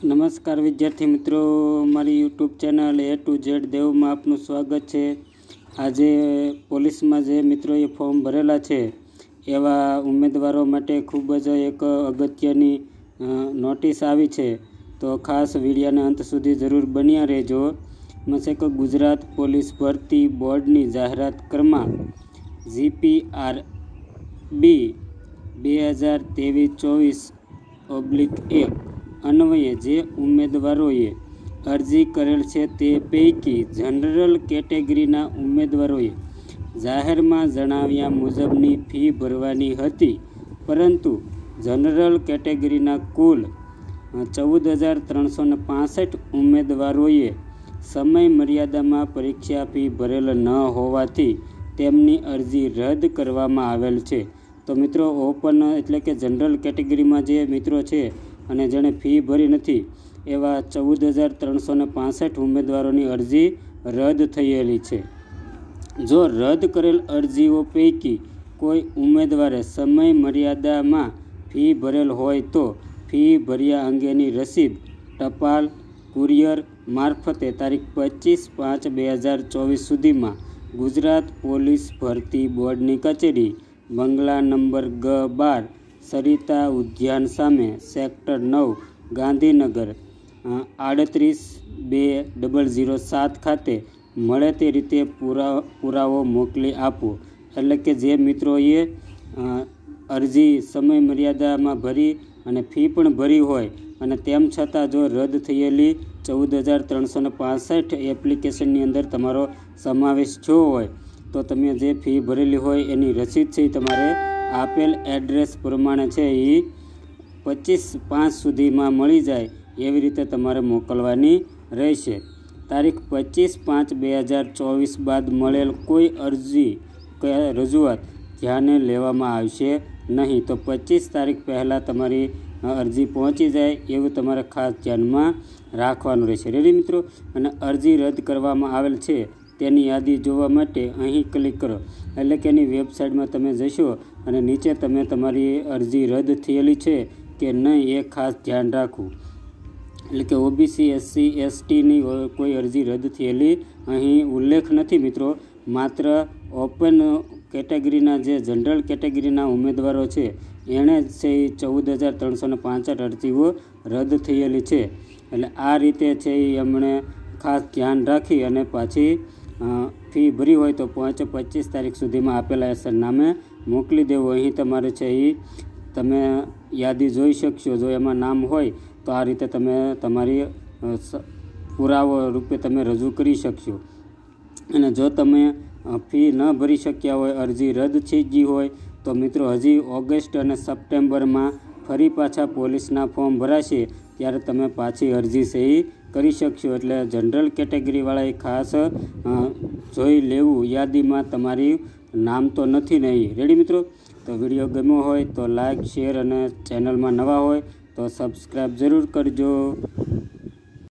નમસ્કાર વિદ્યાર્થી મિત્રો, મારી YouTube channel A to Z દેવમાં આપનું સ્વાગત છે। આજે પોલીસમાં જે મિત્રોએ ફોર્મ ભરેલા છે એવા ઉમેદવારો માટે ખૂબ જ એક અગત્યની નોટિસ આવી છે, તો ખાસ વિડીયોના અંત સુધી જરૂર બન્યા રહેજો। મશેક ગુજરાત પોલીસ ભરતી બોર્ડની જાહેરાત ક્રમાંક GPRB 2023-24/1 અન્વયે જે ઉમેદવારોએ અરજી કરેલ છે તે પૈકી જનરલ કેટેગરીના ઉમેદવારોએ જાહેરમાં જણાવ્યા મુજબની ફી ભરવાની હતી, પરંતુ જનરલ કેટેગરીના કુલ 14,365 ઉમેદવારોએ સમય મર્યાદામાં પરીક્ષા ફી ભરેલ ન હોવાથી તેમની અરજી રદ કરવામાં આવેલ છે। તો મિત્રો, ઓપન એટલે કે જનરલ કેટેગરીમાં જે મિત્રો છે અને જેણે ફી ભરી નથી એવા 14,365 ઉમેદવારોની અરજી રદ થયેલી છે। જો રદ કરેલ અરજીઓ પૈકી કોઈ ઉમેદવારે સમય મર્યાદામાં ફી ભરેલ હોય તો ફી ભર્યા અંગેની રસીદ ટપાલ કુરિયર મારફતે તારીખ 25/5/2024 સુધીમાં ગુજરાત પોલીસ ભરતી બોર્ડની કચેરી, બંગલા નંબર G12, સરિતા ઉદ્યાન સામે, સેક્ટર 9, ગાંધીનગર 38-2007 ખાતે મળે તે રીતે પુરાવો મોકલી આપો। એટલે કે જે મિત્રોએ અરજી સમય મર્યાદામાં ભરી અને ફી પણ ભરી હોય અને તેમ છતાં જો રદ થયેલી 14,365 એપ્લિકેશનની અંદર તમારો સમાવેશ થયો હોય તો તમે જે ફી ભરેલી હોય એની રસીદ છે એ તમારે આપેલ એડ્રેસ પ્રમાણે છે એ 25/5 સુધીમાં મળી જાય એવી રીતે તમારે મોકલવાની રહેશે। તારીખ 25/5/2024 બાદ મળેલ કોઈ અરજી કે રજૂઆત ધ્યાને લેવામાં આવશે નહીં। તો 25 તારીખ પહેલાં તમારી અરજી પહોંચી જાય એવું તમારે ખાસ ધ્યાનમાં રાખવાનું રહેશે। રેડી મિત્રો? અને અરજી રદ કરવામાં આવેલ છે તેની યાદી જોવા માટે અહીં ક્લિક કરો, એટલે કે એની વેબસાઇટમાં તમે જશો અને નીચે તમે તમારી અરજી રદ થયેલી છે કે નહીં એ ખાસ ધ્યાન રાખવું। એટલે કે OBC SC STની કોઈ અરજી રદ થયેલી અહીં ઉલ્લેખ નથી મિત્રો, માત્ર ઓપન કેટેગરીના જે જનરલ કેટેગરીના ઉમેદવારો છે એણે છે 14,365 અરજીઓ રદ થયેલી છે। એટલે આ રીતે છે એ એમણે ખાસ ધ્યાન રાખી અને પાછી ફી ભરી હોય તો 25 તારીખ સુધીમાં આપેલા સરનામે મોકલી દેવું। અહીં તમારે છે એ તમે યાદી જોઈ શકશો, જો એમાં નામ હોય તો આ રીતે તમે તમારી પુરાવો રૂપે તમે રજૂ કરી શકશો। અને જો તમે ફી ન ભરી શક્યા હોય, અરજી રદ થઈ ગઈ હોય તો મિત્રો હજી ઓગસ્ટ અને સપ્ટેમ્બરમાં ફરી પાછા પોલીસના ફોર્મ ભરાશે ત્યારે તમે પાછી અરજી છે એ કરી શકશો। એટલે જનરલ કેટેગરીવાળાએ ખાસ જોઈ લેવું, યાદીમાં તમારી નામ તો નથી નહીં। રેડી મિત્રો? તો વિડીયો ગમ્યો હોય તો લાઇક, શેર અને ચેનલમાં નવા હોય તો સબસ્ક્રાઈબ જરૂર કરજો।